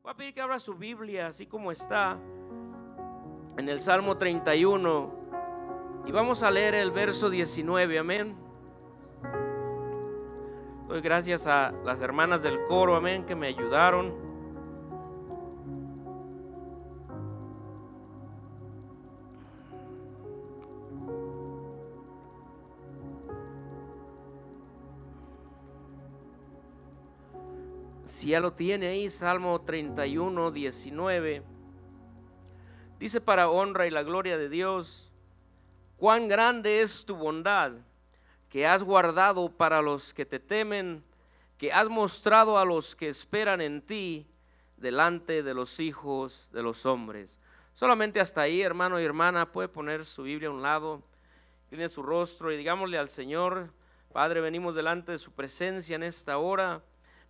Voy a pedir que abra su Biblia así como está en el Salmo 31 y vamos a leer el verso 19, amén. Doy gracias a las hermanas del coro, amén, que me ayudaron. Si ya lo tiene ahí, Salmo 31, 19, dice: para honra y la gloria de Dios, cuán grande es tu bondad, que has guardado para los que te temen, que has mostrado a los que esperan en ti, delante de los hijos de los hombres. Solamente hasta ahí, hermano y hermana, puede poner su Biblia a un lado, incline su rostro y digámosle al Señor: Padre, venimos delante de su presencia en esta hora.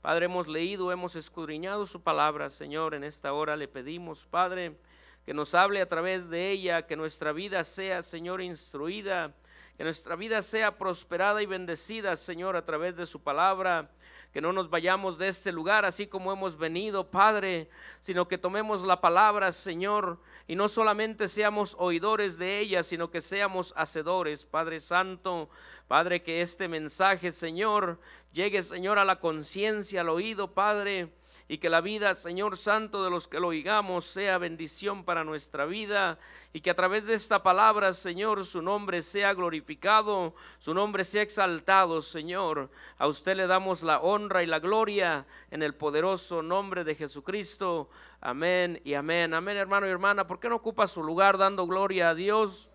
Padre, hemos leído, hemos escudriñado su palabra, Señor. En esta hora le pedimos, Padre, que nos hable a través de ella, que nuestra vida sea, Señor, instruida, que nuestra vida sea prosperada y bendecida, Señor, a través de su palabra. Que no nos vayamos de este lugar así como hemos venido, Padre, sino que tomemos la palabra, Señor, y no solamente seamos oidores de ella, sino que seamos hacedores, Padre Santo. Padre, que este mensaje, Señor, llegue, Señor, a la conciencia, al oído, Padre, y que la vida, Señor Santo, de los que lo oigamos sea bendición para nuestra vida, y que a través de esta palabra, Señor, su nombre sea glorificado, su nombre sea exaltado, Señor. A usted le damos la honra y la gloria en el poderoso nombre de Jesucristo. Amén y amén. Amén, hermano y hermana. ¿Por qué no ocupa su lugar dando gloria a Dios?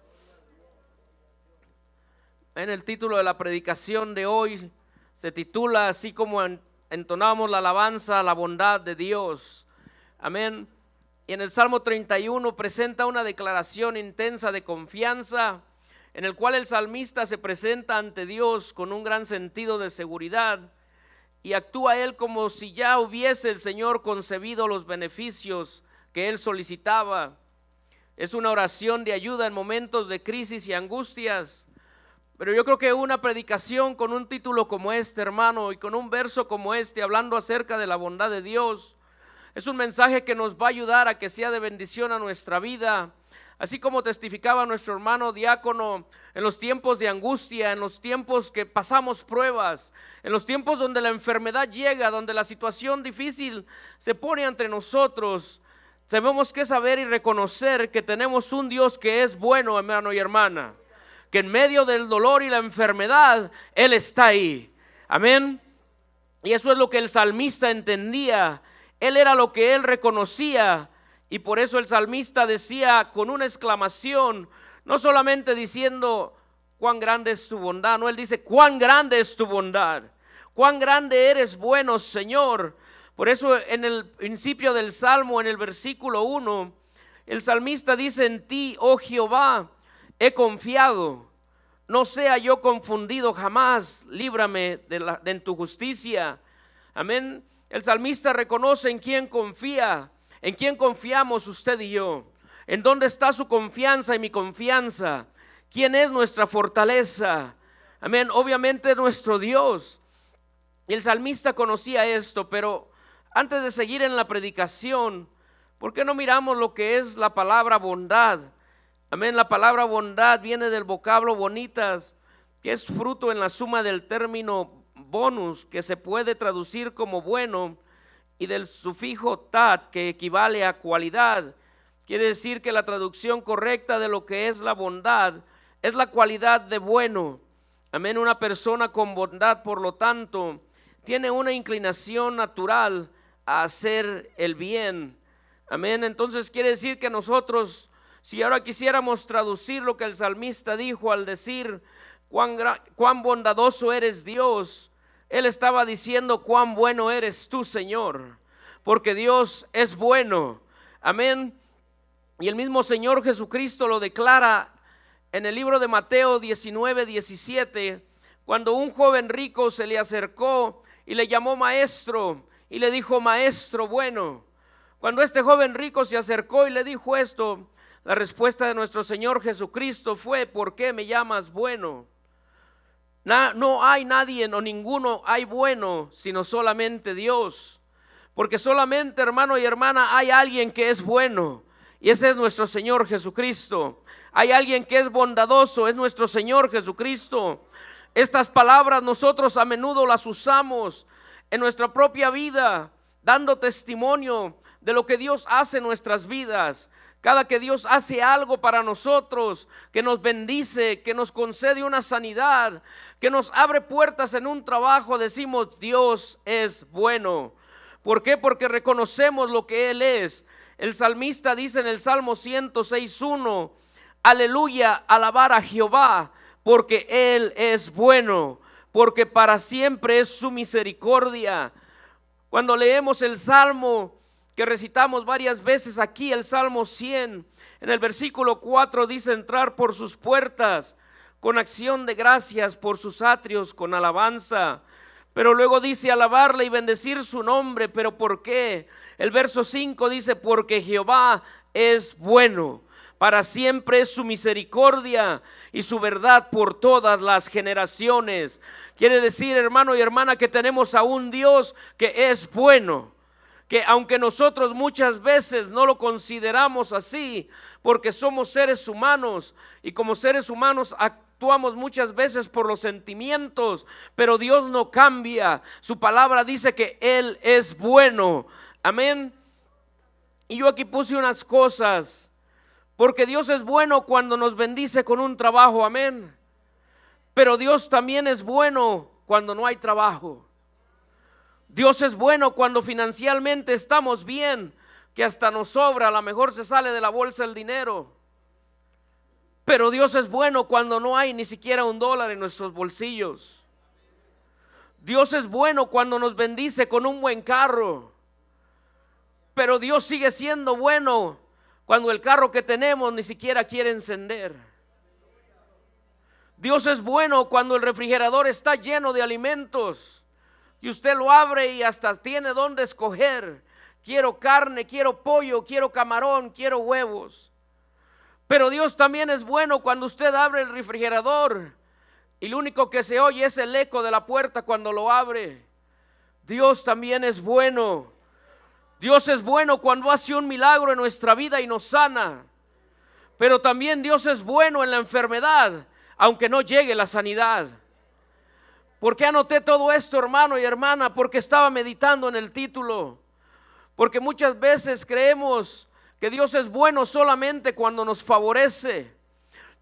En el título de la predicación de hoy se titula así como entonamos la alabanza a la bondad de Dios. Amén. Y en el Salmo 31 presenta una declaración intensa de confianza, en el cual el salmista se presenta ante Dios con un gran sentido de seguridad y actúa él como si ya hubiese el Señor concebido los beneficios que él solicitaba. Es una oración de ayuda en momentos de crisis y angustias. Pero yo creo que una predicación con un título como este, hermano, y con un verso como este, hablando acerca de la bondad de Dios, es un mensaje que nos va a ayudar a que sea de bendición a nuestra vida. Así como testificaba nuestro hermano diácono, en los tiempos de angustia, en los tiempos que pasamos pruebas, en los tiempos donde la enfermedad llega, donde la situación difícil se pone ante nosotros, tenemos que saber y reconocer que tenemos un Dios que es bueno, hermano y hermana. Que en medio del dolor y la enfermedad, Él está ahí. Amén. Y eso es lo que el salmista entendía. Él era lo que él reconocía. Y por eso el salmista decía con una exclamación, no solamente diciendo cuán grande es tu bondad, no, él dice cuán grande es tu bondad. Cuán grande eres bueno, Señor. Por eso en el principio del Salmo, en el versículo 1, el salmista dice: en ti, oh Jehová, he confiado, no sea yo confundido jamás, líbrame en tu justicia. Amén. El salmista reconoce en quién confía, en quién confiamos usted y yo, en dónde está su confianza y mi confianza, quién es nuestra fortaleza. Amén. Obviamente nuestro Dios. Y el salmista conocía esto, pero antes de seguir en la predicación, ¿por qué no miramos lo que es la palabra bondad? Amén. La palabra bondad viene del vocablo bonitas, que es fruto en la suma del término bonus, que se puede traducir como bueno, y del sufijo tat, que equivale a cualidad. Quiere decir que la traducción correcta de lo que es la bondad es la cualidad de bueno. Amén. Una persona con bondad, por lo tanto, tiene una inclinación natural a hacer el bien. Amén. Entonces quiere decir que nosotros, si ahora quisiéramos traducir lo que el salmista dijo al decir cuán bondadoso eres Dios, él estaba diciendo cuán bueno eres tú, Señor, porque Dios es bueno. Amén. Y el mismo Señor Jesucristo lo declara en el libro de Mateo 19, 17, cuando un joven rico se le acercó y le llamó maestro y le dijo: maestro bueno. Cuando este joven rico se acercó y le dijo esto, la respuesta de nuestro Señor Jesucristo fue: ¿por qué me llamas bueno? No hay nadie o ninguno hay bueno, sino solamente Dios. porque solamente, hermano y hermana, hay alguien que es bueno, y ese es nuestro Señor Jesucristo. Hay alguien que es bondadoso, es nuestro Señor Jesucristo. Estas palabras nosotros a menudo las usamos en nuestra propia vida, dando testimonio de lo que Dios hace en nuestras vidas. Cada que Dios hace algo para nosotros, que nos bendice, que nos concede una sanidad, que nos abre puertas en un trabajo, decimos: Dios es bueno. ¿Por qué? Porque reconocemos lo que Él es. El salmista dice en el Salmo 106:1: aleluya, alabar a Jehová, porque Él es bueno, porque para siempre es su misericordia. Cuando leemos el Salmo que recitamos varias veces aquí, el Salmo 100, en el versículo 4 dice: entrar por sus puertas con acción de gracias, por sus atrios con alabanza. Pero luego dice: alabarle y bendecir su nombre. ¿Pero por qué? El verso 5 dice: porque Jehová es bueno, para siempre es su misericordia y su verdad por todas las generaciones. Quiere decir, hermano y hermana, que tenemos a un Dios que es bueno, que aunque nosotros muchas veces no lo consideramos así, porque somos seres humanos, y como seres humanos actuamos muchas veces por los sentimientos, pero Dios no cambia. Su palabra dice que Él es bueno. Amén. Y yo aquí puse unas cosas, porque Dios es bueno cuando nos bendice con un trabajo. Amén. Pero Dios también es bueno cuando no hay trabajo. Dios es bueno cuando financieramente estamos bien, que hasta nos sobra, a lo mejor se sale de la bolsa el dinero. Pero Dios es bueno cuando no hay ni siquiera $1 en nuestros bolsillos. Dios es bueno cuando nos bendice con un buen carro. Pero Dios sigue siendo bueno cuando el carro que tenemos ni siquiera quiere encender. Dios es bueno cuando el refrigerador está lleno de alimentos y usted lo abre y hasta tiene donde escoger. Quiero carne, quiero pollo, quiero camarón, quiero huevos. Pero Dios también es bueno cuando usted abre el refrigerador y lo único que se oye es el eco de la puerta cuando lo abre. Dios también es bueno. Dios es bueno cuando hace un milagro en nuestra vida y nos sana. Pero también Dios es bueno en la enfermedad, aunque no llegue la sanidad. ¿Por qué anoté todo esto, hermano y hermana? Porque estaba meditando en el título. Porque muchas veces creemos que Dios es bueno solamente cuando nos favorece,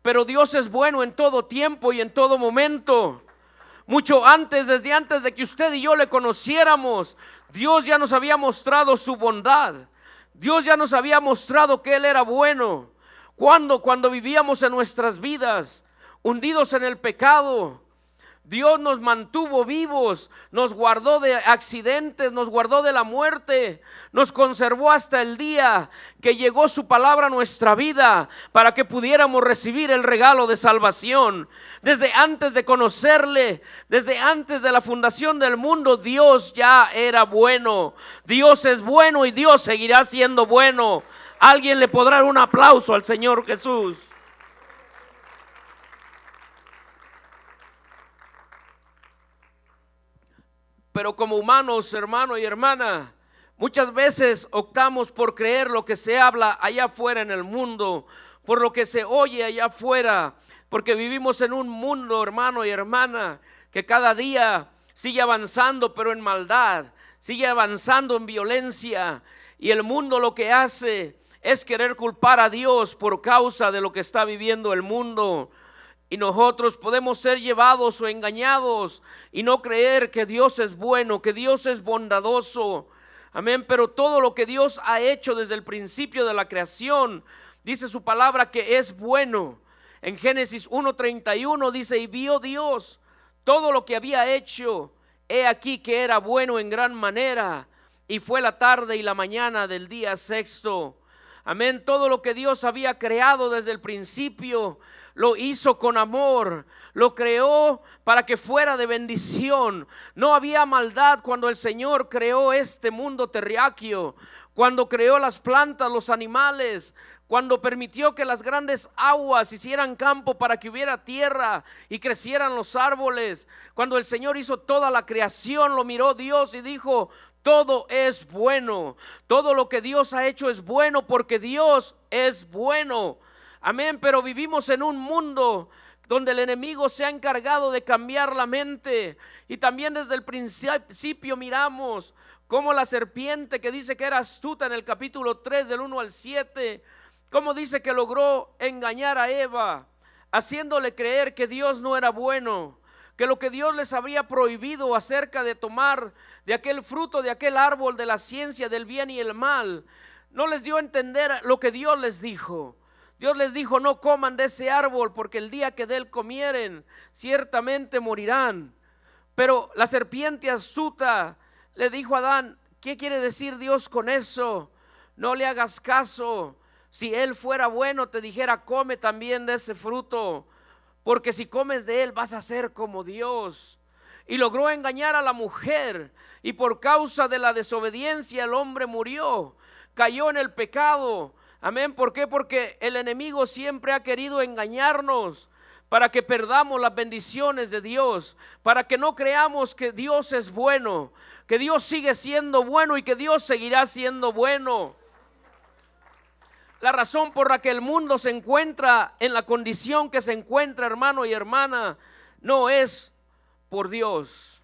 pero Dios es bueno en todo tiempo y en todo momento. Mucho antes, desde antes de que usted y yo le conociéramos, Dios ya nos había mostrado su bondad. Dios ya nos había mostrado que Él era bueno. Cuando vivíamos en nuestras vidas hundidos en el pecado, Dios nos mantuvo vivos, nos guardó de accidentes, nos guardó de la muerte, nos conservó hasta el día que llegó su palabra a nuestra vida para que pudiéramos recibir el regalo de salvación. Desde antes de conocerle, desde antes de la fundación del mundo, Dios ya era bueno. Dios es bueno y Dios seguirá siendo bueno. Alguien le podrá dar un aplauso al Señor Jesús. Pero como humanos, hermano y hermana, muchas veces optamos por creer lo que se habla allá afuera en el mundo, por lo que se oye allá afuera, porque vivimos en un mundo, hermano y hermana, que cada día sigue avanzando, pero en maldad, sigue avanzando en violencia, y el mundo lo que hace es querer culpar a Dios por causa de lo que está viviendo el mundo. Y nosotros podemos ser llevados o engañados y no creer que Dios es bueno, que Dios es bondadoso. Amén. Pero todo lo que Dios ha hecho desde el principio de la creación, dice su palabra que es bueno. En Génesis 1:31 dice: y vio Dios todo lo que había hecho, he aquí que era bueno en gran manera, y fue la tarde y la mañana del día sexto. Amén. Todo lo que Dios había creado desde el principio lo hizo con amor, lo creó para que fuera de bendición. No había maldad cuando el Señor creó este mundo terráqueo, cuando creó las plantas, los animales, cuando permitió que las grandes aguas hicieran campo para que hubiera tierra y crecieran los árboles. Cuando el Señor hizo toda la creación, lo miró Dios y dijo: todo es bueno. Todo lo que Dios ha hecho es bueno porque Dios es bueno. Amén, pero vivimos en un mundo donde el enemigo se ha encargado de cambiar la mente. Y también desde el principio miramos cómo la serpiente, que dice que era astuta en el capítulo 3 del 1 al 7, cómo dice que logró engañar a Eva, haciéndole creer que Dios no era bueno, que lo que Dios les había prohibido acerca de tomar de aquel fruto, de aquel árbol de la ciencia del bien y el mal, no les dio a entender lo que Dios les dijo. Dios les dijo: no coman de ese árbol, porque el día que de él comieren, ciertamente morirán. Pero la serpiente astuta le dijo a Adán: ¿qué quiere decir Dios con eso? No le hagas caso. Si él fuera bueno, te dijera: come también de ese fruto, porque si comes de él vas a ser como Dios. Y logró engañar a la mujer, y por causa de la desobediencia el hombre murió, cayó en el pecado. Amén. ¿Por qué? Porque el enemigo siempre ha querido engañarnos para que perdamos las bendiciones de Dios, para que no creamos que Dios es bueno, que Dios sigue siendo bueno y que Dios seguirá siendo bueno. La razón por la que el mundo se encuentra en la condición que se encuentra, hermano y hermana, no es por Dios,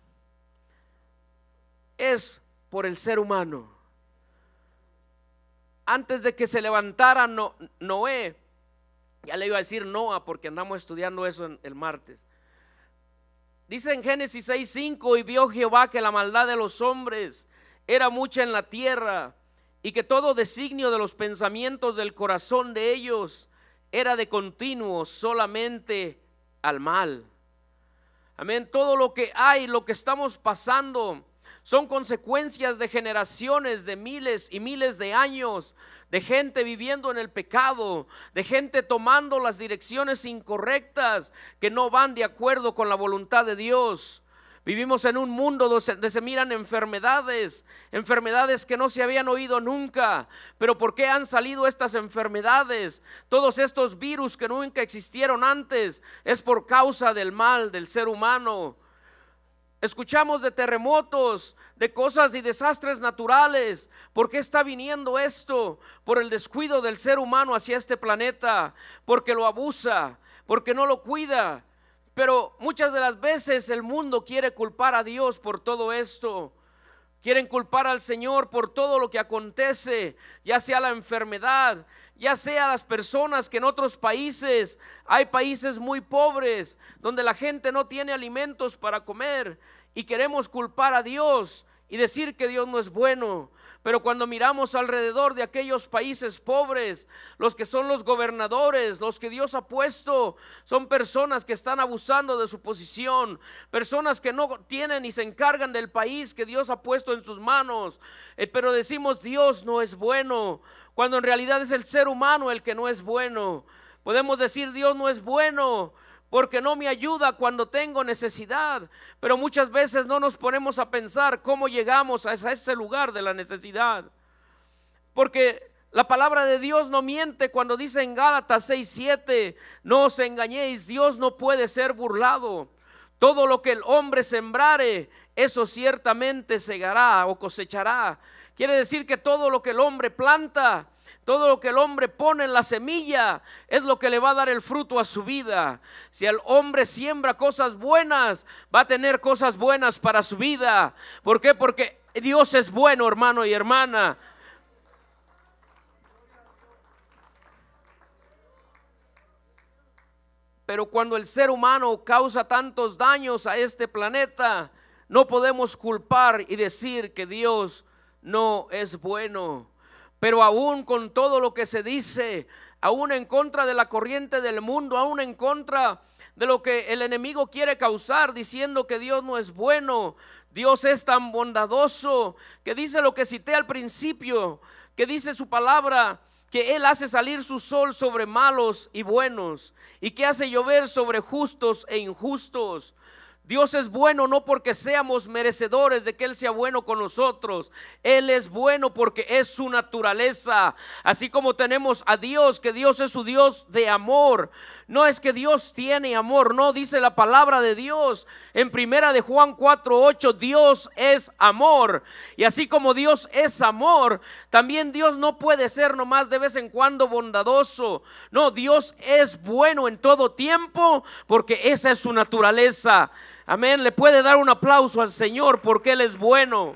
es por el ser humano. Antes de que se levantara Noé, ya le iba a decir Noah porque andamos estudiando eso el martes. Dice en Génesis 6:5: y vio Jehová que la maldad de los hombres era mucha en la tierra, y que todo designio de los pensamientos del corazón de ellos era de continuo solamente al mal. Amén. Todo lo que hay, lo que estamos pasando, son consecuencias de generaciones, de miles y miles de años, de gente viviendo en el pecado, de gente tomando las direcciones incorrectas que no van de acuerdo con la voluntad de Dios. Vivimos en un mundo donde se miran enfermedades que no se habían oído nunca. Pero ¿por qué han salido estas enfermedades? Todos estos virus que nunca existieron antes, es por causa del mal del ser humano. Escuchamos de terremotos, de cosas y desastres naturales. ¿Por qué está viniendo esto? Por el descuido del ser humano hacia este planeta, porque lo abusa, porque no lo cuida. Pero muchas de las veces el mundo quiere culpar a Dios por todo esto. Quieren culpar al Señor por todo lo que acontece, ya sea la enfermedad, ya sea las personas que en otros países, hay países muy pobres, donde la gente no tiene alimentos para comer, y queremos culpar a Dios y decir que Dios no es bueno. Pero cuando miramos alrededor de aquellos países pobres, los que son los gobernadores, los que Dios ha puesto, son personas que están abusando de su posición, personas que no tienen ni se encargan del país que Dios ha puesto en sus manos. Pero decimos Dios no es bueno, cuando en realidad es el ser humano el que no es bueno. Podemos decir Dios no es bueno porque no me ayuda cuando tengo necesidad, pero muchas veces no nos ponemos a pensar cómo llegamos a ese lugar de la necesidad. Porque la palabra de Dios no miente cuando dice en Gálatas 6:7: no os engañéis, Dios no puede ser burlado. Todo lo que el hombre sembrare, eso ciertamente segará o cosechará. Quiere decir que todo lo que el hombre planta, todo lo que el hombre pone en la semilla, es lo que le va a dar el fruto a su vida. Si el hombre siembra cosas buenas, va a tener cosas buenas para su vida. ¿Por qué? Porque Dios es bueno, hermano y hermana. Pero cuando el ser humano causa tantos daños a este planeta, no podemos culpar y decir que Dios no es bueno. Pero aún con todo lo que se dice, aún en contra de la corriente del mundo, aún en contra de lo que el enemigo quiere causar, diciendo que Dios no es bueno, Dios es tan bondadoso, que dice lo que cité al principio, que dice su palabra, que Él hace salir su sol sobre malos y buenos, y que hace llover sobre justos e injustos. Dios es bueno no porque seamos merecedores de que Él sea bueno con nosotros. Él es bueno porque es su naturaleza. Así como tenemos a Dios, que Dios es su Dios de amor. No es que Dios tiene amor, no, dice la palabra de Dios en primera de Juan 4:8, Dios es amor. Y así como Dios es amor, también Dios no puede ser nomás de vez en cuando bondadoso. No, Dios es bueno en todo tiempo porque esa es su naturaleza. Amén, le puede dar un aplauso al Señor porque Él es bueno.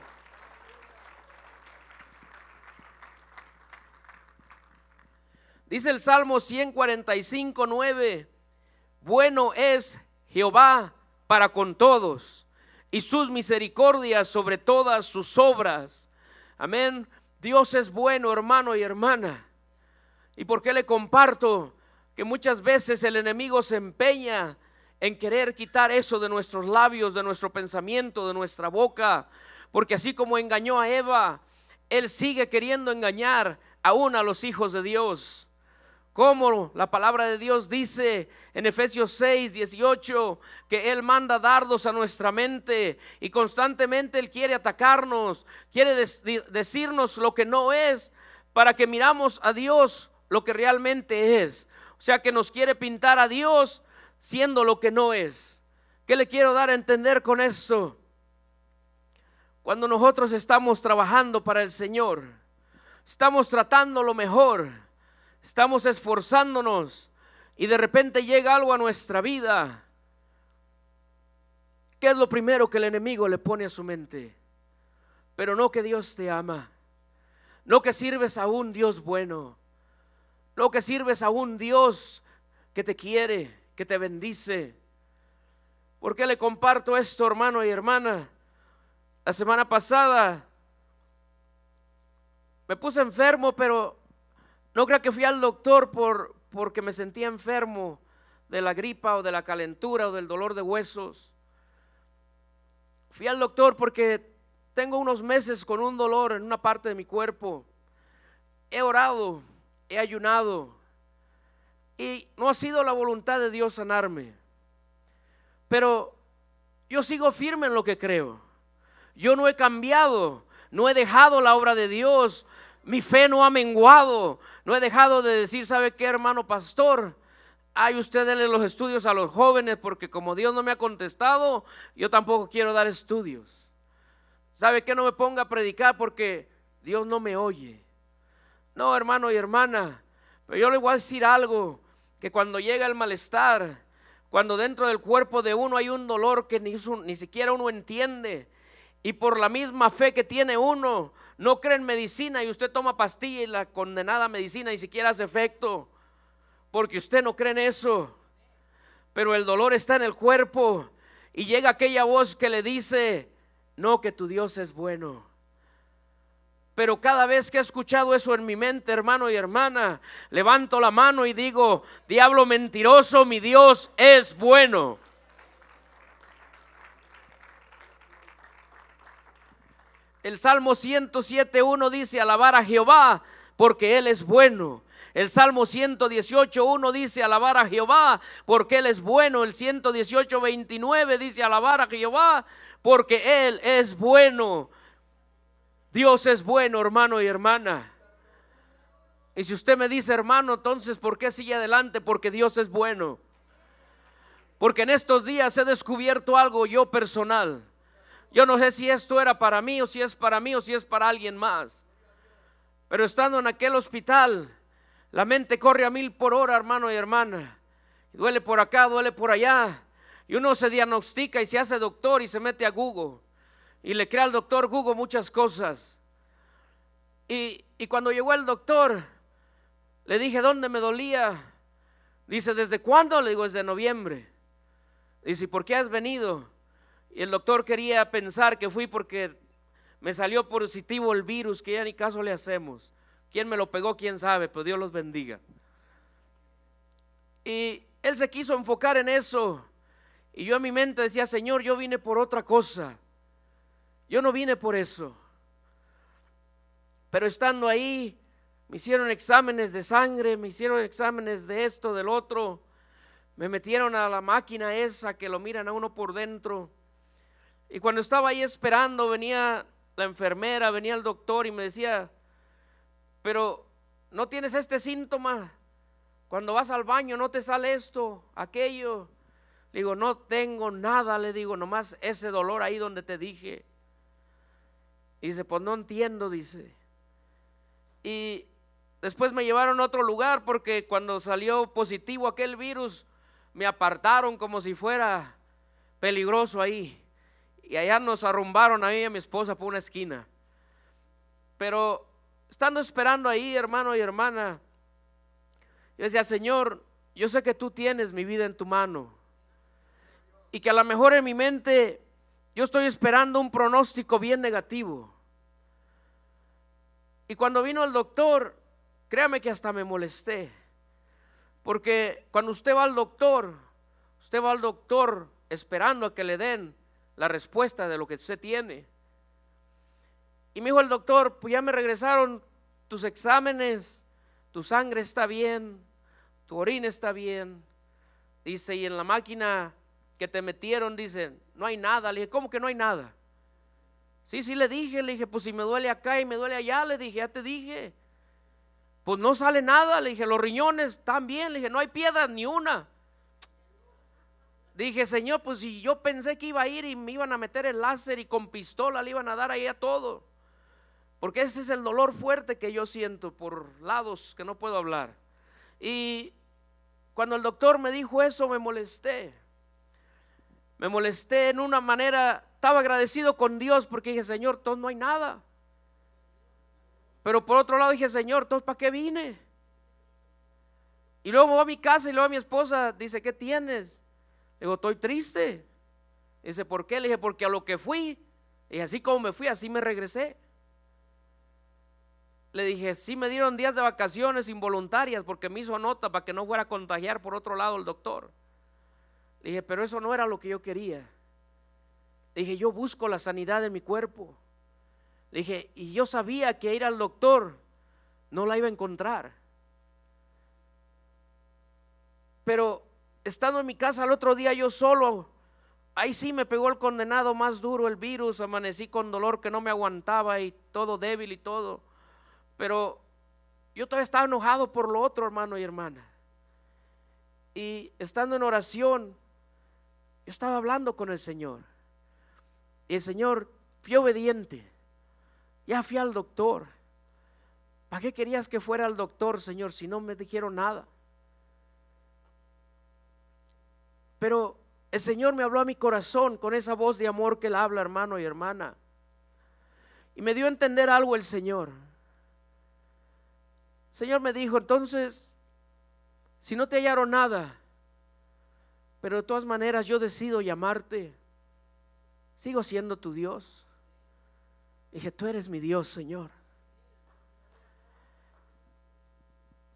Dice el Salmo 145:9, bueno es Jehová para con todos y sus misericordias sobre todas sus obras. Amén, Dios es bueno, hermano y hermana. ¿Y por qué le comparto? Que muchas veces el enemigo se empeña en querer quitar eso de nuestros labios, de nuestro pensamiento, de nuestra boca, porque así como engañó a Eva, él sigue queriendo engañar aún a los hijos de Dios. Como la palabra de Dios dice en Efesios 6:18, que Él manda dardos a nuestra mente y constantemente Él quiere atacarnos, quiere decirnos lo que no es, para que miramos a Dios lo que realmente es. O sea, que nos quiere pintar a Dios siendo lo que no es. ¿Qué le quiero dar a entender con esto? Cuando nosotros estamos trabajando para el Señor, estamos tratando lo mejor, estamos esforzándonos y de repente llega algo a nuestra vida, ¿qué es lo primero que el enemigo le pone a su mente? Pero no que Dios te ama, no que sirves a un Dios bueno, no que sirves a un Dios que te quiere, que te bendice. ¿Por qué le comparto esto, hermano y hermana? La semana pasada me puse enfermo, pero no creo que fui al doctor porque me sentía enfermo de la gripa o de la calentura o del dolor de huesos. Fui al doctor porque tengo unos meses con un dolor en una parte de mi cuerpo. He orado, he ayunado y no ha sido la voluntad de Dios sanarme. Pero yo sigo firme en lo que creo. Yo no he cambiado, no he dejado la obra de Dios. Mi fe no ha menguado. No he dejado de decir, ¿sabe qué, hermano pastor? Ay, usted denle los estudios a los jóvenes, porque como Dios no me ha contestado, yo tampoco quiero dar estudios. ¿Sabe qué? No me ponga a predicar porque Dios no me oye. No, hermano y hermana, pero yo le voy a decir algo, que cuando llega el malestar, cuando dentro del cuerpo de uno hay un dolor que ni siquiera uno entiende, y por la misma fe que tiene uno, no cree en medicina y usted toma pastilla y la condenada medicina ni siquiera hace efecto, porque usted no cree en eso, pero el dolor está en el cuerpo y llega aquella voz que le dice, no, que tu Dios es bueno. Pero cada vez que he escuchado eso en mi mente, hermano y hermana, levanto la mano y digo, diablo mentiroso, mi Dios es bueno. El Salmo 107:1 dice, alabar a Jehová porque Él es bueno. El Salmo 118:1 dice, alabar a Jehová porque Él es bueno. El 118:29 dice, alabar a Jehová porque Él es bueno. Dios es bueno, hermano y hermana. Y si usted me dice, hermano, entonces ¿por qué sigue adelante? Porque Dios es bueno. Porque en estos días he descubierto algo yo personal. Yo no sé si esto era para mí o si es para mí o si es para alguien más. Pero estando en aquel hospital, la mente corre a 1000 por hora, hermano y hermana. Y duele por acá, duele por allá. Y uno se diagnostica y se hace doctor y se mete a Google. Y le crea al doctor Google muchas cosas. Y cuando llegó el doctor, le dije, ¿dónde me dolía? Dice, ¿desde cuándo? Le digo, desde noviembre. Dice, ¿por qué has venido? Y el doctor quería pensar que fui porque me salió positivo el virus, que ya ni caso le hacemos. ¿Quién me lo pegó? ¿Quién sabe? Pero Dios los bendiga. Y él se quiso enfocar en eso. Y yo en mi mente decía, Señor, yo vine por otra cosa. Yo no vine por eso. Pero estando ahí, me hicieron exámenes de sangre, me hicieron exámenes de esto, del otro. Me metieron a la máquina esa que lo miran a uno por dentro. Y cuando estaba ahí esperando, venía la enfermera, venía el doctor y me decía, pero ¿no tienes este síntoma? Cuando vas al baño no te sale esto, aquello. Le digo, no tengo nada, le digo, nomás ese dolor ahí donde te dije. Y dice, pues no entiendo, dice. Y después me llevaron a otro lugar porque cuando salió positivo aquel virus, me apartaron como si fuera peligroso ahí. Y allá nos arrumbaron a mí y a mi esposa por una esquina. Pero estando esperando ahí, hermano y hermana, yo decía, Señor, yo sé que tú tienes mi vida en tu mano. Y que a lo mejor en mi mente yo estoy esperando un pronóstico bien negativo. Y cuando vino el doctor, créame que hasta me molesté. Porque cuando usted va al doctor esperando a que le den la respuesta de lo que usted tiene. Y me dijo el doctor, pues ya me regresaron tus exámenes, tu sangre está bien, tu orina está bien. Dice, y en la máquina que te metieron, dice, no hay nada. Le dije, ¿cómo que no hay nada? Sí, le dije, pues si me duele acá y me duele allá, le dije, ya te dije. Pues no sale nada, le dije, los riñones están bien, le dije, no hay piedras ni una. Dije, Señor, pues si yo pensé que iba a ir y me iban a meter el láser y con pistola le iban a dar ahí a todo. Porque ese es el dolor fuerte que yo siento por lados que no puedo hablar. Y cuando el doctor me dijo eso, me molesté. Me molesté en una manera, estaba agradecido con Dios porque dije, Señor, entonces no hay nada. Pero por otro lado dije, Señor, entonces ¿para qué vine? Y luego me voy a mi casa y luego mi esposa dice, ¿qué tienes? Le digo, estoy triste. Dice, ¿por qué? Le dije, porque a lo que fui, y así como me fui, así me regresé. Le dije, sí me dieron días de vacaciones involuntarias porque me hizo nota para que no fuera a contagiar por otro lado el doctor. Le dije, pero eso no era lo que yo quería. Le dije, yo busco la sanidad en mi cuerpo. Le dije, y yo sabía que ir al doctor no la iba a encontrar. Pero estando en mi casa el otro día yo solo, ahí sí me pegó el condenado más duro, el virus, amanecí con dolor que no me aguantaba y todo débil y todo. Pero yo todavía estaba enojado por lo otro, hermano y hermana. Y estando en oración, yo estaba hablando con el Señor. Y el Señor, fui obediente. Ya fui al doctor. ¿Para qué querías que fuera al doctor, Señor, si no me dijeron nada? Pero el Señor me habló a mi corazón con esa voz de amor que Él habla, hermano y hermana. Y me dio a entender algo el Señor. El Señor me dijo, entonces, si no te hallaron nada, pero de todas maneras yo decido llamarte, sigo siendo tu Dios. Dije, tú eres mi Dios, Señor.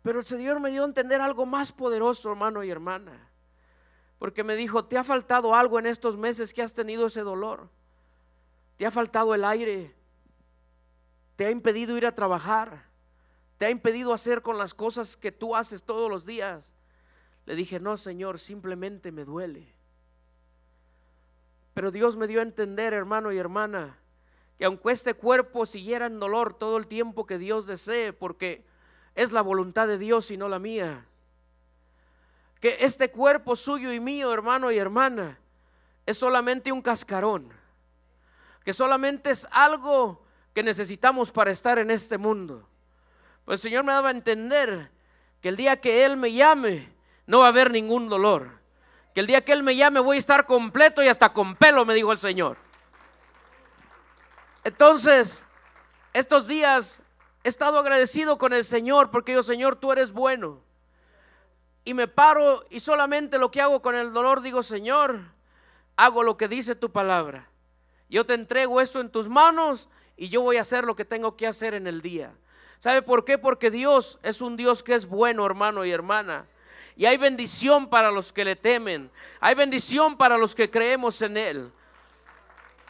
Pero el Señor me dio a entender algo más poderoso, hermano y hermana. Porque me dijo, te ha faltado algo en estos meses que has tenido ese dolor. Te ha faltado el aire. Te ha impedido ir a trabajar. Te ha impedido hacer con las cosas que tú haces todos los días. Le dije, no, Señor, simplemente me duele. Pero Dios me dio a entender, hermano y hermana, que aunque este cuerpo siguiera en dolor todo el tiempo que Dios desee, porque es la voluntad de Dios y no la mía, que este cuerpo suyo y mío, hermano y hermana, es solamente un cascarón, que solamente es algo que necesitamos para estar en este mundo. Pues el Señor me daba a entender que el día que Él me llame no va a haber ningún dolor, que el día que Él me llame voy a estar completo y hasta con pelo, me dijo el Señor. Entonces, estos días he estado agradecido con el Señor porque yo, Señor, tú eres bueno. Y me paro y solamente lo que hago con el dolor, digo, Señor, hago lo que dice tu palabra. Yo te entrego esto en tus manos y yo voy a hacer lo que tengo que hacer en el día. ¿Sabe por qué? Porque Dios es un Dios que es bueno, hermano y hermana. Y hay bendición para los que le temen. Hay bendición para los que creemos en Él.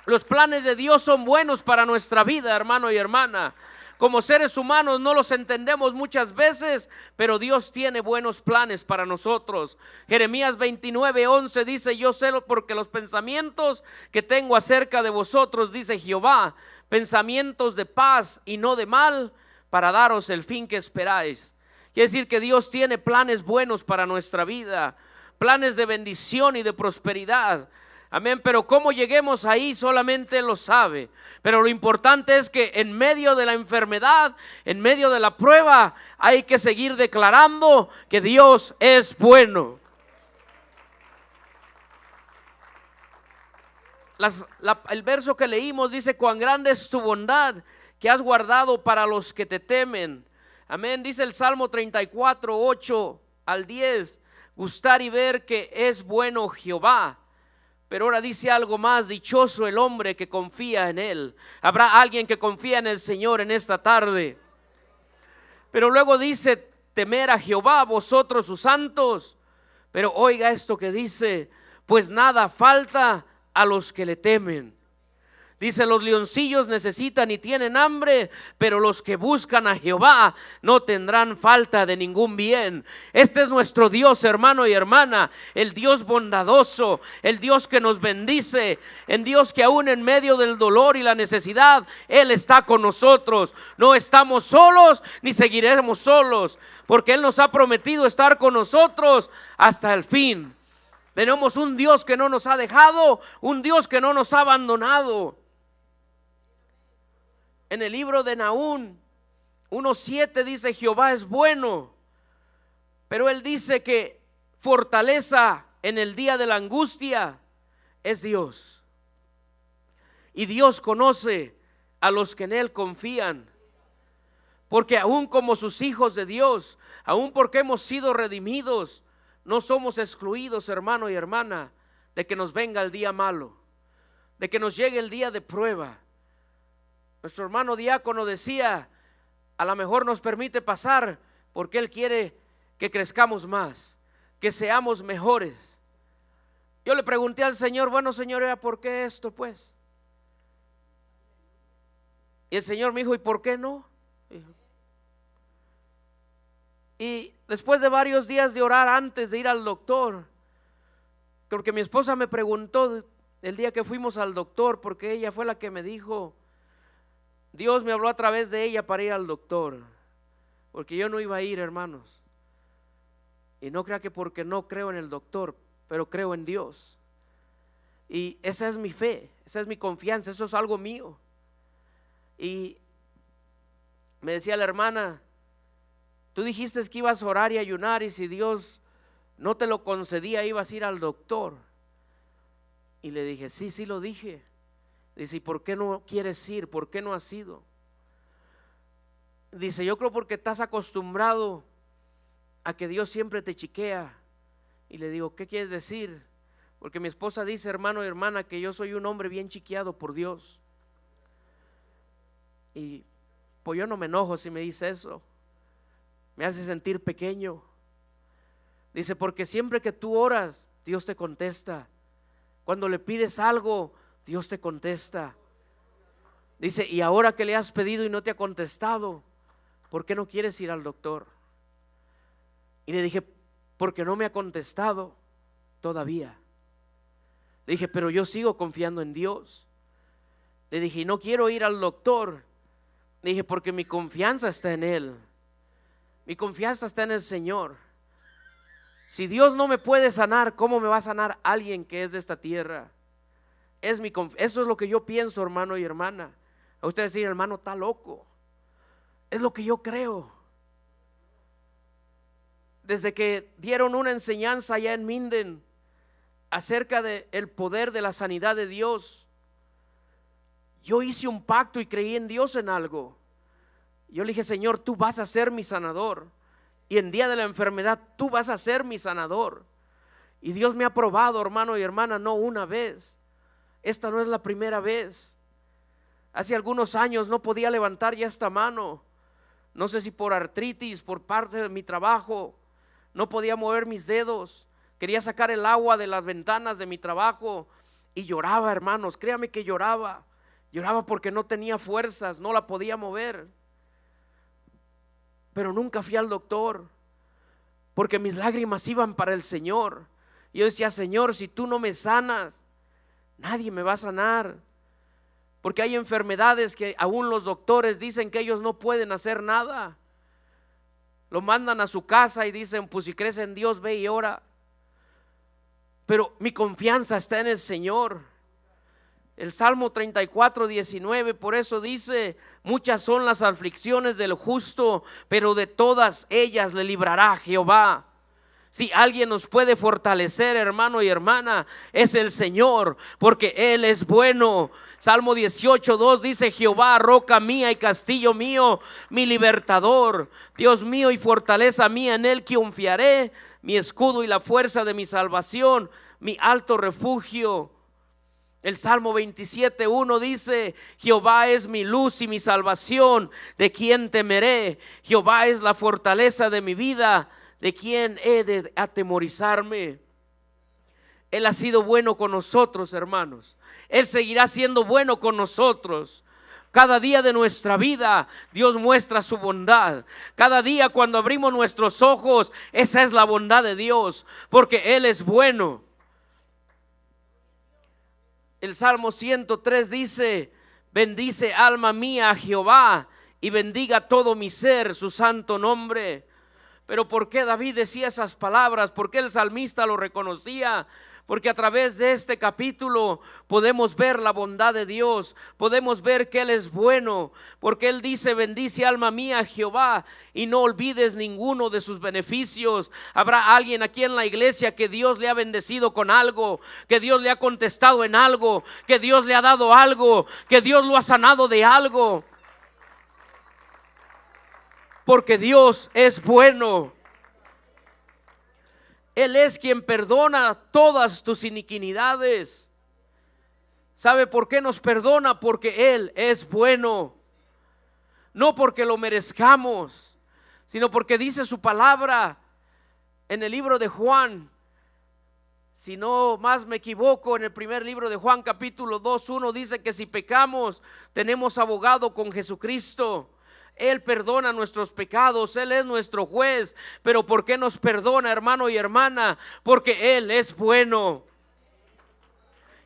Los planes de Dios son buenos para nuestra vida, hermano y hermana. Como seres humanos no los entendemos muchas veces, pero Dios tiene buenos planes para nosotros. Jeremías 29:11 dice: yo sé porque los pensamientos que tengo acerca de vosotros, dice Jehová, pensamientos de paz y no de mal, para daros el fin que esperáis. Quiere decir que Dios tiene planes buenos para nuestra vida, planes de bendición y de prosperidad. Amén, pero cómo lleguemos ahí solamente Él lo sabe. Pero lo importante es que en medio de la enfermedad, en medio de la prueba, hay que seguir declarando que Dios es bueno. El verso que leímos dice: cuán grande es tu bondad que has guardado para los que te temen. Amén, dice el Salmo 34:8-10: gustar y ver que es bueno Jehová. Pero ahora dice algo más: dichoso el hombre que confía en Él. Habrá alguien que confía en el Señor en esta tarde. Pero luego dice: temer a Jehová, vosotros sus santos. Pero oiga esto que dice: pues nada falta a los que le temen. Dice: los leoncillos necesitan y tienen hambre, pero los que buscan a Jehová no tendrán falta de ningún bien. Este es nuestro Dios, hermano y hermana, el Dios bondadoso, el Dios que nos bendice, el Dios que aún en medio del dolor y la necesidad, Él está con nosotros. No estamos solos ni seguiremos solos, porque Él nos ha prometido estar con nosotros hasta el fin. Tenemos un Dios que no nos ha dejado, un Dios que no nos ha abandonado. En el libro de Nahum 1:7 dice: Jehová es bueno, pero Él dice que fortaleza en el día de la angustia es Dios. Y Dios conoce a los que en Él confían, porque aún como sus hijos de Dios, aún porque hemos sido redimidos, no somos excluidos, hermano y hermana, de que nos venga el día malo, de que nos llegue el día de prueba. Nuestro hermano diácono decía: a lo mejor nos permite pasar porque Él quiere que crezcamos más, que seamos mejores. Yo le pregunté al Señor: bueno, Señor, ¿por qué esto pues? Y el Señor me dijo: ¿y por qué no? Y después de varios días de orar antes de ir al doctor, porque mi esposa me preguntó el día que fuimos al doctor, porque ella fue la que me dijo, Dios me habló a través de ella para ir al doctor, porque yo no iba a ir, hermanos. Y no crea que porque no creo en el doctor, pero creo en Dios. Y esa es mi fe, esa es mi confianza, eso es algo mío. Y me decía la hermana: tú dijiste que ibas a orar y ayunar, y si Dios no te lo concedía, ibas a ir al doctor. Y le dije: sí lo dije. Dice: ¿y por qué no quieres ir? ¿Por qué no has ido? Dice: yo creo porque estás acostumbrado a que Dios siempre te chiquea. Y le digo: ¿qué quieres decir? Porque mi esposa dice, hermano y hermana, que yo soy un hombre bien chiqueado por Dios. Y pues yo no me enojo si me dice eso, me hace sentir pequeño. Dice: porque siempre que tú oras, Dios te contesta. Cuando le pides algo, Dios te contesta. Dice: y ahora que le has pedido y no te ha contestado, ¿por qué no quieres ir al doctor? Y le dije: porque no me ha contestado todavía. Le dije: pero yo sigo confiando en Dios. Le dije: y no quiero ir al doctor. Le dije: porque mi confianza está en Él. Mi confianza está en el Señor. Si Dios no me puede sanar, ¿cómo me va a sanar alguien que es de esta tierra? Eso es lo que yo pienso, hermano y hermana. A usted decir: hermano, está loco. Es lo que yo creo. Desde que dieron una enseñanza allá en Minden acerca del poder de la sanidad de Dios, yo hice un pacto y creí en Dios en algo. Yo le dije: Señor, tú vas a ser mi sanador, y en día de la enfermedad tú vas a ser mi sanador. Y Dios me ha probado, hermano y hermana, no una vez. Esta no es la primera vez. Hace algunos años no podía levantar ya esta mano, no sé si por artritis, por parte de mi trabajo, no podía mover mis dedos. Quería sacar el agua de las ventanas de mi trabajo y lloraba, hermanos, créame que lloraba porque no tenía fuerzas, no la podía mover. pero nunca fui al doctor, porque mis lágrimas iban para el Señor. Y yo decía, Señor, si tú no me sanas, nadie me va a sanar. Porque hay enfermedades que aún los doctores dicen que ellos no pueden hacer nada. Lo mandan a su casa y dicen, pues si crees en Dios, ve y ora. Pero mi confianza está en el Señor. El Salmo 34:19, por eso dice, muchas son las aflicciones del justo, pero de todas ellas le librará Jehová. Si alguien nos puede fortalecer, hermano y hermana, es el Señor, porque Él es bueno. Salmo 18:2 dice, Jehová, roca mía y castillo mío, mi libertador, Dios mío y fortaleza mía, en Él confiaré, mi escudo y la fuerza de mi salvación, mi alto refugio. El Salmo 27:1 dice, Jehová es mi luz y mi salvación, ¿de quién temeré? Jehová es la fortaleza de mi vida, ¿de quién he de atemorizarme? Él ha sido bueno con nosotros, hermanos. Él seguirá siendo bueno con nosotros. Cada día de nuestra vida Dios muestra su bondad. Cada día cuando abrimos nuestros ojos, esa es la bondad de Dios, porque Él es bueno. El Salmo 103 dice, bendice alma mía a Jehová y bendiga todo mi ser su santo nombre. Pero ¿por qué David decía esas palabras? ¿Por qué el salmista lo reconocía? Porque a través de este capítulo podemos ver la bondad de Dios, podemos ver que Él es bueno, porque Él dice, bendice alma mía a Jehová y no olvides ninguno de sus beneficios. Habrá alguien aquí en la iglesia que Dios le ha bendecido con algo, que Dios le ha contestado en algo, que Dios le ha dado algo, que Dios lo ha sanado de algo. Porque Dios es bueno. Él es quien perdona todas tus iniquidades. ¿Sabe por qué nos perdona? Porque Él es bueno. No porque lo merezcamos, sino porque dice su palabra en el libro de Juan. Si no más me equivoco, en el primer libro de Juan capítulo 2:1 dice que si pecamos tenemos abogado con Jesucristo. Él perdona nuestros pecados, Él es nuestro juez. Pero ¿por qué nos perdona, hermano y hermana? Porque Él es bueno.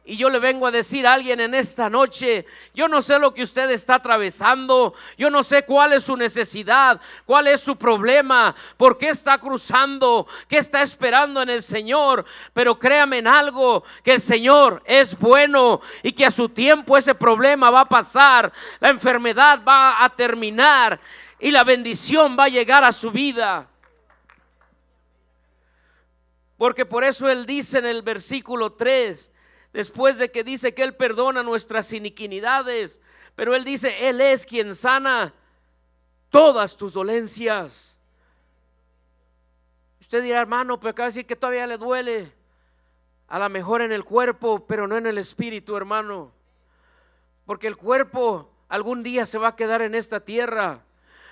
Y yo le vengo a decir a alguien en esta noche, yo no sé lo que usted está atravesando, yo no sé cuál es su necesidad, cuál es su problema, por qué está cruzando, qué está esperando en el Señor, pero créame en algo, que el Señor es bueno y que a su tiempo ese problema va a pasar, la enfermedad va a terminar y la bendición va a llegar a su vida. Porque por eso Él dice en el versículo 3, después de que dice que Él perdona nuestras iniquidades, pero Él dice, Él es quien sana todas tus dolencias. Usted dirá, hermano, pero acaba de decir que todavía le duele. A lo mejor en el cuerpo, pero no en el espíritu, hermano. Porque el cuerpo algún día se va a quedar en esta tierra.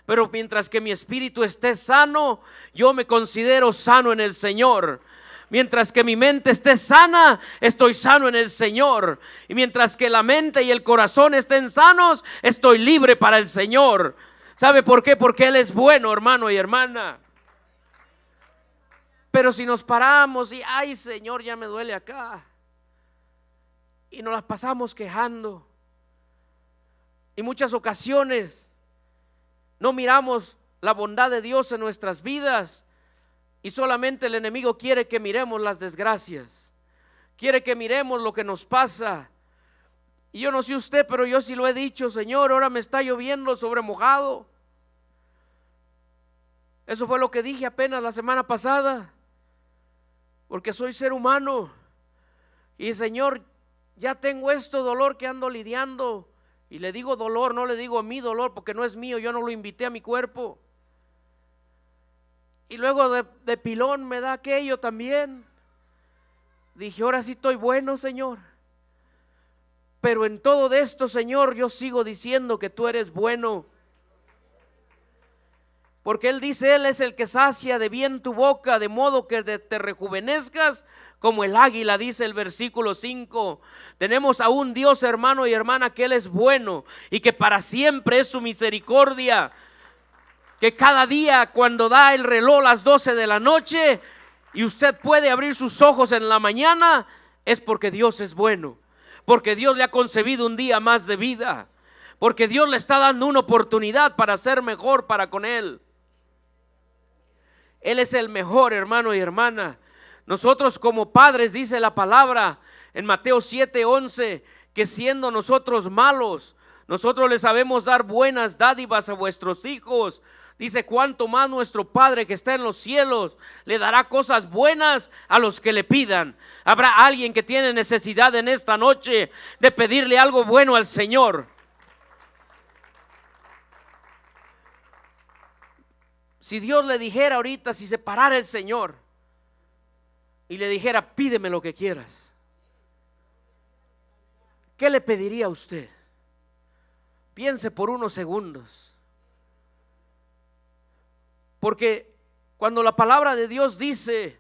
Pero mientras que mi espíritu esté sano, yo me considero sano en el Señor. Mientras que mi mente esté sana, estoy sano en el Señor. Y mientras que la mente y el corazón estén sanos, estoy libre para el Señor. ¿Sabe por qué? Porque Él es bueno, hermano y hermana. Pero si nos paramos y, ay Señor, ya me duele acá, y nos las pasamos quejando, y muchas ocasiones no miramos la bondad de Dios en nuestras vidas, y solamente el enemigo quiere que miremos las desgracias, quiere que miremos lo que nos pasa. Y yo no sé usted, pero yo sí lo he dicho, Señor, ahora me está lloviendo sobre mojado. Eso fue lo que dije apenas la semana pasada, porque soy ser humano. Y Señor, ya tengo dolor que ando lidiando. Y le digo dolor, no le digo mi dolor, porque no es mío, yo no lo invité a mi cuerpo. Y luego de pilón me da aquello también. Dije, ahora sí estoy bueno, Señor. Pero en todo esto, Señor, yo sigo diciendo que tú eres bueno. Porque Él dice, Él es el que sacia de bien tu boca, de modo que te rejuvenezcas como el águila, dice el versículo 5. Tenemos a un Dios, hermano y hermana, que Él es bueno y que para siempre es su misericordia. que cada día cuando da el reloj las 12 de la noche y usted puede abrir sus ojos en la mañana, es porque Dios es bueno, porque Dios le ha concebido un día más de vida, porque Dios le está dando una oportunidad para ser mejor para con Él. Él es el mejor, hermano y hermana. Nosotros como padres, dice la palabra en Mateo 7:11, que siendo nosotros malos, nosotros les sabemos dar buenas dádivas a vuestros hijos. Dice, cuánto más nuestro Padre que está en los cielos le dará cosas buenas a los que le pidan. Habrá alguien que tiene necesidad en esta noche de pedirle algo bueno al Señor. Si Dios le dijera ahorita, si se parara el Señor y le dijera, pídeme lo que quieras, ¿qué le pediría a usted? Piense por unos segundos. Porque cuando la palabra de Dios dice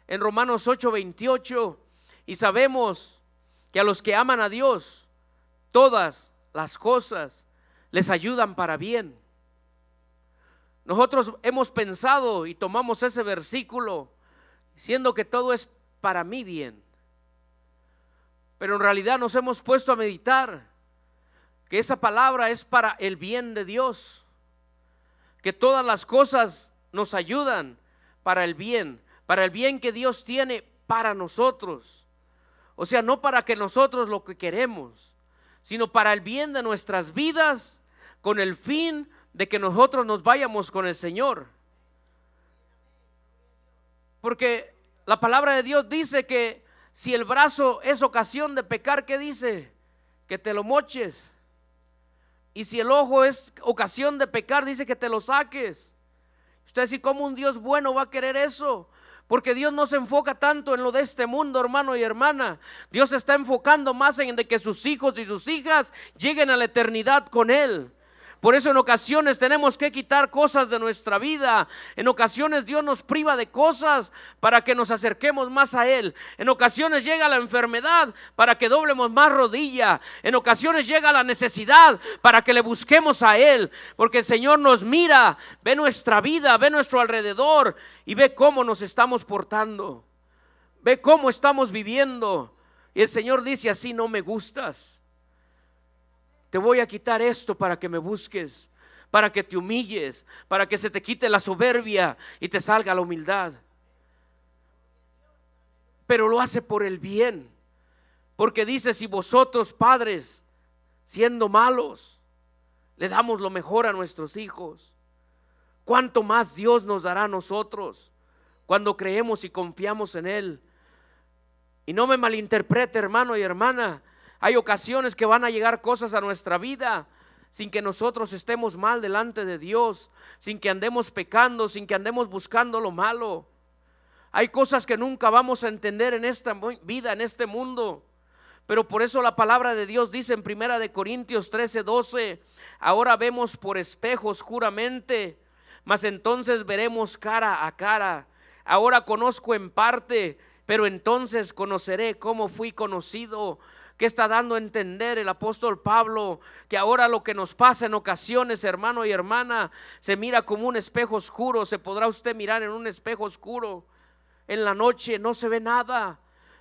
en Romanos 8:28, y sabemos que a los que aman a Dios, todas las cosas les ayudan para bien. Nosotros hemos pensado y tomamos ese versículo diciendo que todo es para mi bien. Pero en realidad nos hemos puesto a meditar que esa palabra es para el bien de Dios, que todas las cosas nos ayudan para el bien que Dios tiene para nosotros. O sea, no para que nosotros lo que queremos, sino para el bien de nuestras vidas, con el fin de que nosotros nos vayamos con el Señor. Porque la palabra de Dios dice que si el brazo es ocasión de pecar, ¿qué dice? Que te lo moches. Y si el ojo es ocasión de pecar, dice que te lo saques. Usted dice, ¿cómo un Dios bueno va a querer eso? Porque Dios no se enfoca tanto en lo de este mundo, hermano y hermana. Dios se está enfocando más en de que sus hijos y sus hijas lleguen a la eternidad con Él. Por eso en ocasiones tenemos que quitar cosas de nuestra vida. En ocasiones Dios nos priva de cosas para que nos acerquemos más a Él. En ocasiones llega la enfermedad para que doblemos más rodilla. En ocasiones llega la necesidad para que le busquemos a Él. Porque el Señor nos mira, ve nuestra vida, ve nuestro alrededor y ve cómo nos estamos portando. Ve cómo estamos viviendo. Y el Señor dice, así no me gustas. Te voy a quitar esto para que me busques, para que te humilles, para que se te quite la soberbia y te salga la humildad. Pero lo hace por el bien, porque dice, si vosotros padres, siendo malos, le damos lo mejor a nuestros hijos, ¿cuánto más Dios nos dará a nosotros cuando creemos y confiamos en Él? Y no me malinterprete, hermano y hermana. Hay ocasiones que van a llegar cosas a nuestra vida sin que nosotros estemos mal delante de Dios, sin que andemos pecando, sin que andemos buscando lo malo. Hay cosas que nunca vamos a entender en esta vida, en este mundo. Pero por eso la palabra de Dios dice en 1 Corintios 13:12, ahora vemos por espejo oscuramente, mas entonces veremos cara a cara. Ahora conozco en parte, pero entonces conoceré como fui conocido. ¿Qué está dando a entender el apóstol Pablo? Que ahora lo que nos pasa en ocasiones, hermano y hermana, se mira como un espejo oscuro. ¿Se podrá usted mirar en un espejo oscuro? En la noche no se ve nada.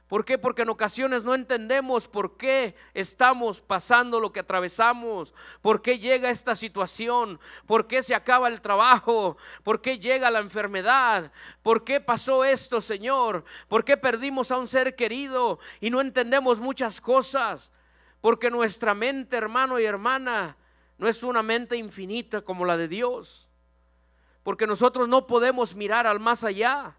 ¿Por qué? Porque en ocasiones no entendemos por qué estamos pasando lo que atravesamos, por qué llega esta situación, por qué se acaba el trabajo, por qué llega la enfermedad, por qué pasó esto, Señor, por qué perdimos a un ser querido y no entendemos muchas cosas, porque nuestra mente, hermano y hermana, no es una mente infinita como la de Dios, porque nosotros no podemos mirar al más allá.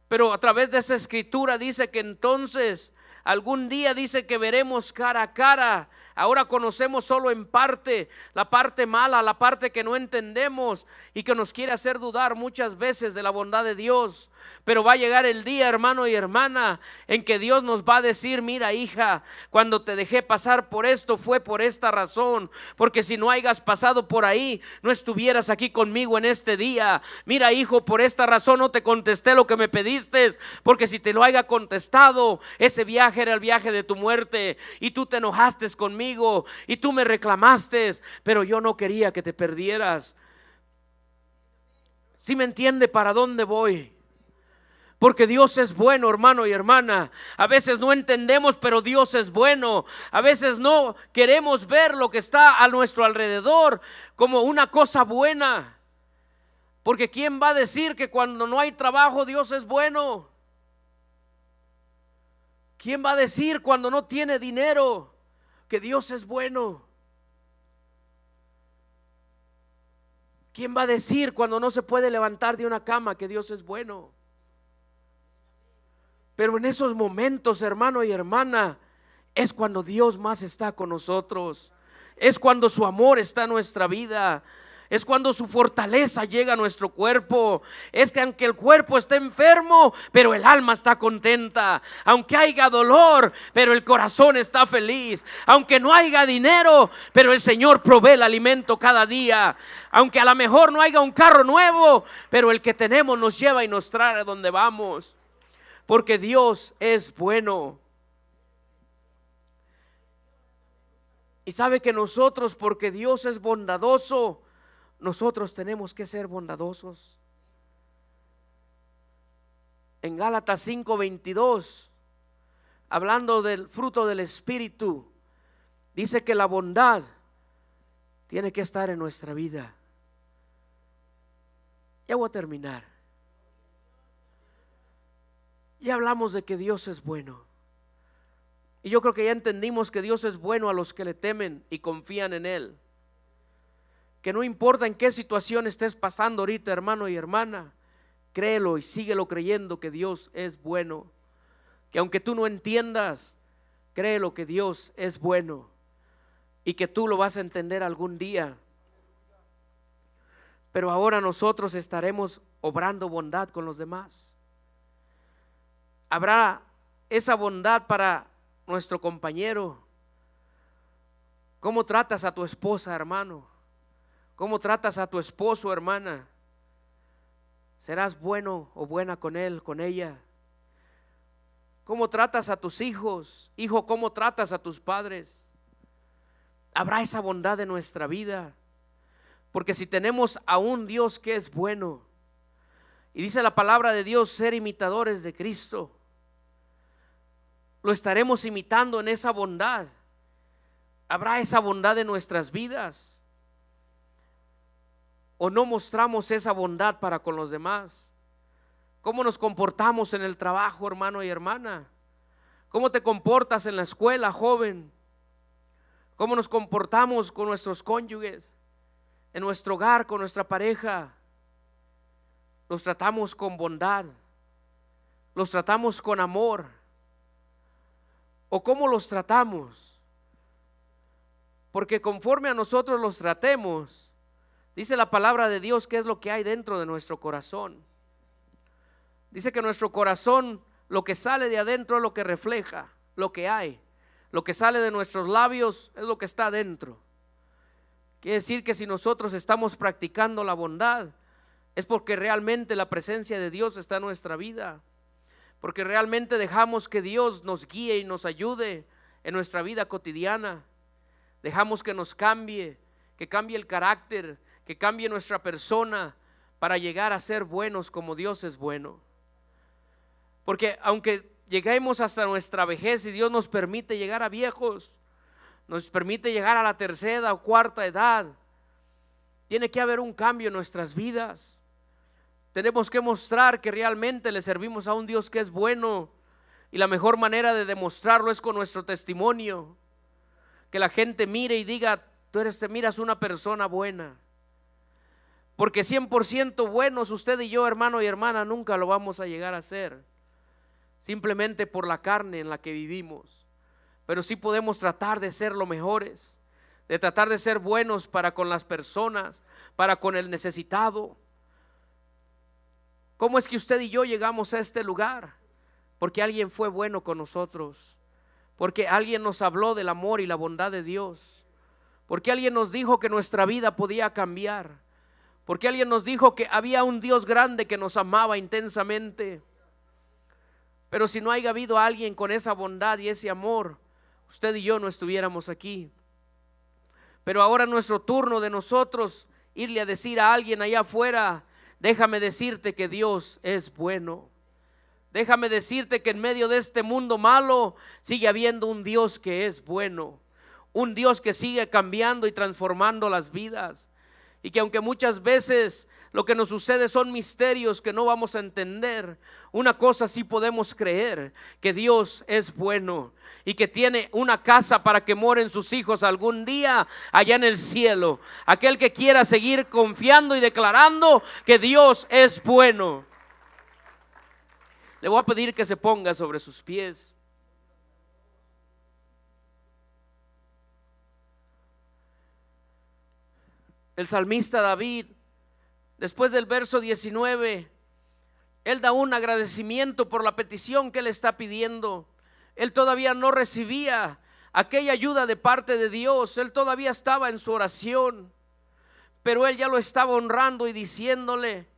Pero a través de esa escritura dice que entonces algún día dice que veremos cara a cara. Ahora conocemos solo en parte, la parte mala, la parte que no entendemos y que nos quiere hacer dudar muchas veces de la bondad de Dios. Pero va a llegar el día, hermano y hermana, en que Dios nos va a decir, mira hija, cuando te dejé pasar por esto fue por esta razón, porque si no hayas pasado por ahí, no estuvieras aquí conmigo en este día. Mira hijo, por esta razón no te contesté lo que me pediste, porque si te lo haya contestado, ese viaje era el viaje de tu muerte, y tú te enojaste conmigo, y tú me reclamaste, pero yo no quería que te perdieras. ¿Sí me entiende para dónde voy? Porque Dios es bueno, hermano y hermana. A veces no entendemos, pero Dios es bueno. A veces no queremos ver lo que está a nuestro alrededor como una cosa buena. Porque ¿quién va a decir que cuando no hay trabajo Dios es bueno? ¿Quién va a decir cuando no tiene dinero que Dios es bueno? ¿Quién va a decir cuando no se puede levantar de una cama que Dios es bueno? Pero en esos momentos, hermano y hermana, es cuando Dios más está con nosotros. Es cuando su amor está en nuestra vida. Es cuando su fortaleza llega a nuestro cuerpo. Es que aunque el cuerpo esté enfermo, pero el alma está contenta. Aunque haya dolor, pero el corazón está feliz. Aunque no haya dinero, pero el Señor provee el alimento cada día. Aunque a lo mejor no haya un carro nuevo, pero el que tenemos nos lleva y nos trae a donde vamos. Porque Dios es bueno. Y sabe que nosotros, porque Dios es bondadoso, nosotros tenemos que ser bondadosos. En Gálatas 5:22, hablando del fruto del Espíritu, dice que la bondad tiene que estar en nuestra vida. Ya voy a terminar. Ya hablamos de que Dios es bueno. Y yo creo que ya entendimos que Dios es bueno a los que le temen y confían en Él. Que no importa en qué situación estés pasando ahorita, hermano y hermana, créelo y síguelo creyendo que Dios es bueno. Que aunque tú no entiendas, créelo que Dios es bueno y que tú lo vas a entender algún día. Pero ahora nosotros estaremos obrando bondad con los demás. Habrá esa bondad para nuestro compañero. ¿Cómo tratas a tu esposa, hermano? ¿Cómo tratas a tu esposo, hermana? ¿Serás bueno o buena con él, con ella? ¿Cómo tratas a tus hijos? Hijo, ¿cómo tratas a tus padres? Habrá esa bondad en nuestra vida. Porque si tenemos a un Dios que es bueno, y dice la palabra de Dios, ser imitadores de Cristo, lo estaremos imitando en esa bondad. Habrá esa bondad en nuestras vidas. ¿O no mostramos esa bondad para con los demás? ¿Cómo nos comportamos en el trabajo, hermano y hermana? ¿Cómo te comportas en la escuela, joven? ¿Cómo nos comportamos con nuestros cónyuges? En nuestro hogar, con nuestra pareja. ¿Los tratamos con bondad? ¿Los tratamos con amor? ¿O cómo los tratamos? Porque conforme a nosotros los tratemos, dice la palabra de Dios que es lo que hay dentro de nuestro corazón. Dice que nuestro corazón, lo que sale de adentro es lo que refleja lo que hay. Lo que sale de nuestros labios es lo que está adentro. Quiere decir que si nosotros estamos practicando la bondad, es porque realmente la presencia de Dios está en nuestra vida. Porque realmente dejamos que Dios nos guíe y nos ayude en nuestra vida cotidiana. Dejamos que nos cambie, que cambie el carácter, que cambie nuestra persona para llegar a ser buenos como Dios es bueno. Porque aunque lleguemos hasta nuestra vejez y Dios nos permite llegar a viejos, nos permite llegar a la tercera o cuarta edad, tiene que haber un cambio en nuestras vidas. Tenemos que mostrar que realmente le servimos a un Dios que es bueno, y la mejor manera de demostrarlo es con nuestro testimonio. Que la gente mire y diga, te miras una persona buena. Porque 100% buenos usted y yo, hermano y hermana, nunca lo vamos a llegar a ser. Simplemente por la carne en la que vivimos. Pero sí podemos tratar de ser lo mejores, de tratar de ser buenos para con las personas, para con el necesitado. ¿Cómo es que usted y yo llegamos a este lugar? Porque alguien fue bueno con nosotros, porque alguien nos habló del amor y la bondad de Dios, porque alguien nos dijo que nuestra vida podía cambiar, porque alguien nos dijo que había un Dios grande que nos amaba intensamente. Pero si no haya habido alguien con esa bondad y ese amor, usted y yo no estuviéramos aquí. Pero ahora es nuestro turno de nosotros irle a decir a alguien allá afuera déjame decirte que Dios es bueno. Déjame decirte que en medio de este mundo malo sigue habiendo un Dios que es bueno, un Dios que sigue cambiando y transformando las vidas, y que aunque muchas veces lo que nos sucede son misterios que no vamos a entender, una cosa sí podemos creer: que Dios es bueno y que tiene una casa para que moren sus hijos algún día allá en el cielo. Aquel que quiera seguir confiando y declarando que Dios es bueno, le voy a pedir que se ponga sobre sus pies. El salmista David, después del verso 19, él da un agradecimiento por la petición que él está pidiendo. Él todavía no recibía aquella ayuda de parte de Dios, él todavía estaba en su oración, pero él ya lo estaba honrando y diciéndole,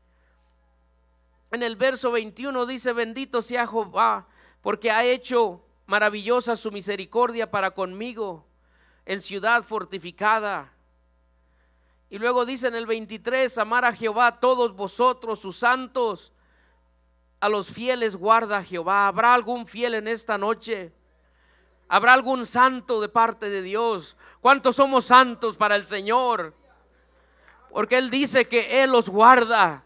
en el verso 21 dice: bendito sea Jehová, porque ha hecho maravillosa su misericordia para conmigo en ciudad fortificada. Y luego dice en el 23: amar a Jehová todos vosotros sus santos, a los fieles guarda Jehová. ¿Habrá algún fiel en esta noche? ¿Habrá algún santo de parte de Dios? ¿Cuántos somos santos para el Señor? Porque Él dice que Él los guarda.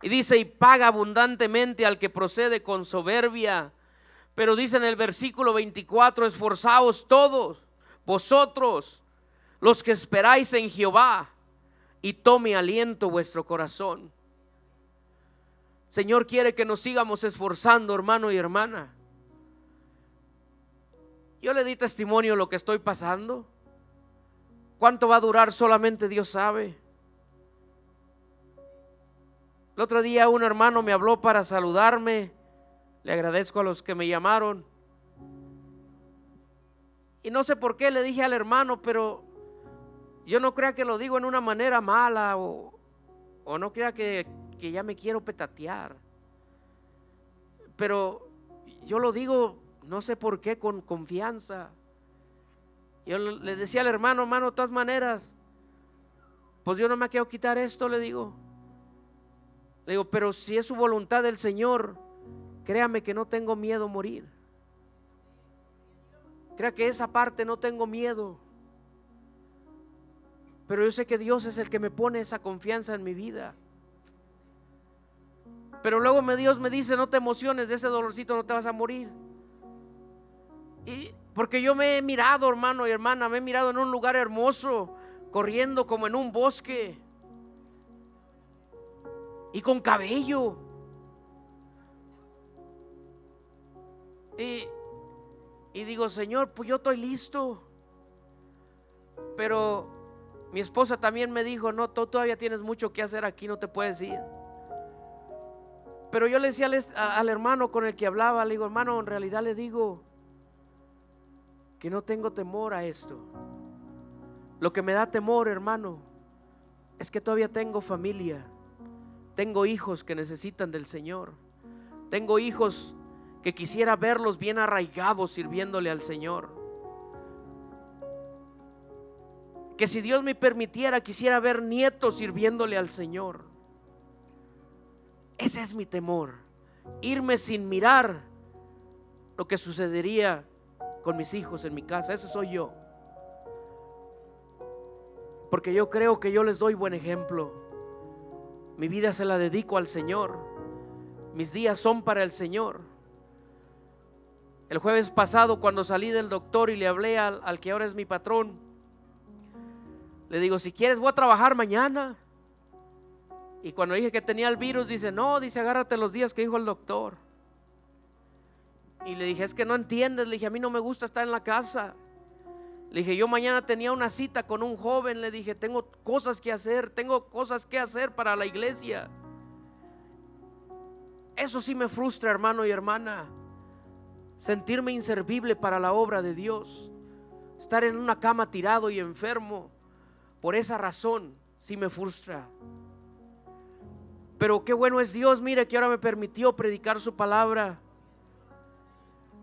Y dice: y paga abundantemente al que procede con soberbia. Pero dice en el versículo 24: esforzaos todos vosotros los que esperáis en Jehová, y tome aliento vuestro corazón. Señor quiere que nos sigamos esforzando, hermano y hermana. Yo le di testimonio de lo que estoy pasando. ¿Cuánto va a durar? Solamente Dios sabe. El otro día un hermano me habló para saludarme. Le agradezco a los que me llamaron. Y no sé por qué le dije al hermano, pero yo no crea que lo digo en una manera mala o no crea que ya me quiero petatear. Pero yo lo digo, no sé por qué, con confianza. Yo le decía al hermano: hermano, de todas maneras, pues yo no me quiero quitar esto, le digo. Le digo, pero si es su voluntad del Señor, créame que no tengo miedo a morir. Crea que esa parte no tengo miedo. Pero yo sé que Dios es el que me pone esa confianza en mi vida. Pero luego Dios me dice: no te emociones, de ese dolorcito no te vas a morir. Y porque yo me he mirado, hermano y hermana, me he mirado en un lugar hermoso, corriendo como en un bosque, y con cabello. Y digo: Señor, pues yo estoy listo. Pero mi esposa también me dijo: no, tú todavía tienes mucho que hacer aquí, no te puedes ir. Pero yo le decía al hermano con el que hablaba, le digo: hermano, en realidad le digo que no tengo temor a esto. Lo que me da temor, hermano, es que todavía tengo familia. Tengo hijos que necesitan del Señor. Tengo hijos que quisiera verlos bien arraigados sirviéndole al Señor. Que si Dios me permitiera, quisiera ver nietos sirviéndole al Señor. Ese es mi temor, irme sin mirar lo que sucedería con mis hijos en mi casa. Ese soy yo. Porque yo creo que yo les doy buen ejemplo. Mi vida se la dedico al Señor. Mis días son para el Señor. El jueves pasado, cuando salí del doctor y le hablé al que ahora es mi patrón, le digo: si quieres voy a trabajar mañana. Y cuando dije que tenía el virus, dice: no, dice, agárrate los días que dijo el doctor. Y le dije: es que no entiendes. Le dije: a mí no me gusta estar en la casa. Le dije: yo mañana tenía una cita con un joven. Le dije: tengo cosas que hacer para la iglesia. Eso sí me frustra, hermano y hermana, sentirme inservible para la obra de Dios, estar en una cama tirado y enfermo. Por esa razón sí me frustra. Pero qué bueno es Dios, mire, que ahora me permitió predicar su palabra.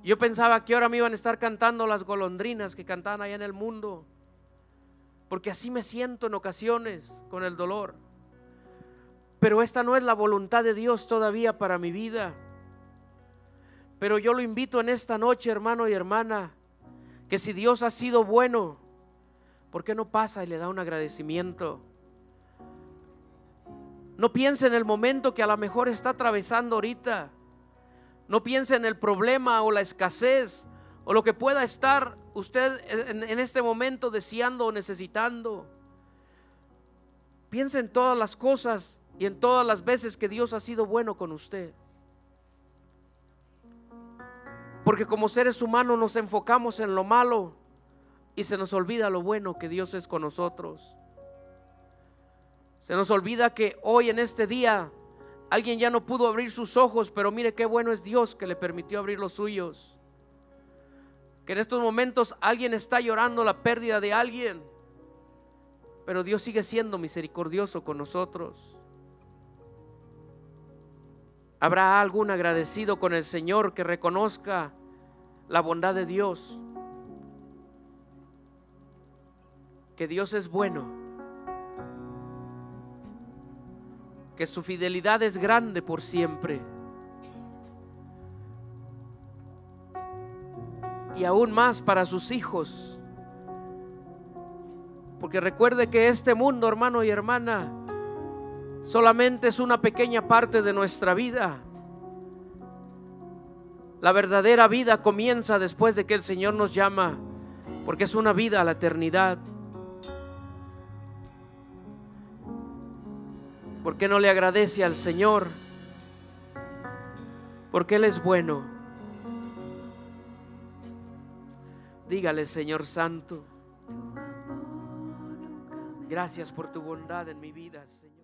Yo pensaba que ahora me iban a estar cantando las golondrinas que cantaban allá en el mundo, porque así me siento en ocasiones con el dolor. pero esta no es la voluntad de Dios todavía para mi vida. Pero yo lo invito en esta noche, hermano y hermana, que si Dios ha sido bueno, ¿por qué no pasa y le da un agradecimiento? No piense en el momento que a lo mejor está atravesando ahorita. No piense en el problema o la escasez o lo que pueda estar usted en este momento deseando o necesitando. Piense en todas las cosas y en todas las veces que Dios ha sido bueno con usted. Porque como seres humanos nos enfocamos en lo malo y se nos olvida lo bueno que Dios es con nosotros. Se nos olvida que hoy en este día alguien ya no pudo abrir sus ojos, pero mire qué bueno es Dios que le permitió abrir los suyos. Que en estos momentos alguien está llorando la pérdida de alguien, pero Dios sigue siendo misericordioso con nosotros. ¿Habrá algún agradecido con el Señor que reconozca la bondad de Dios? Que Dios es bueno, que su fidelidad es grande por siempre, y aún más para sus hijos. Porque recuerde que este mundo, hermano y hermana, solamente es una pequeña parte de nuestra vida. La verdadera vida comienza después de que el Señor nos llama, porque es una vida a la eternidad. ¿Por qué no le agradece al Señor? Porque Él es bueno. Dígale: Señor Santo, gracias por tu bondad en mi vida, Señor.